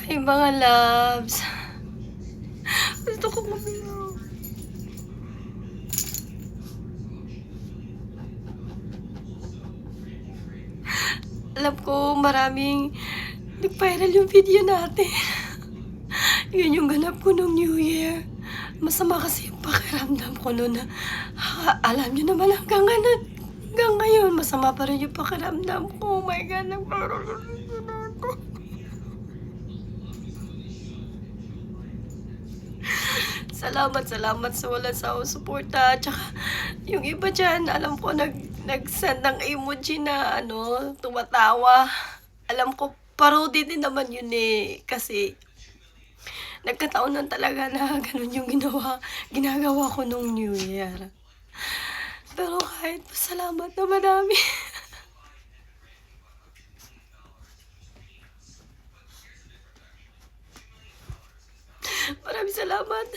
Hi mga loves. Gusto ko umiyak. Alam ko maraming nag-viral yung video natin. Yun yung ganap ko nung New Year. Masama kasi yung pakiramdam ko noon na alam niyo naman hanggang ngayon masama pa rin yung pakiramdam ko. Oh my God, nag-viral yung video natin. Salamat sa walang sawang suporta. Tsaka yung iba diyan, alam ko nag-send ng emoji na tumatawa. Alam ko parody din naman yun kasi nagkataon lang talaga na ganun yung ginagawa ko nung New Year. Pero kahit pasalamat na madami. Maraming salamat.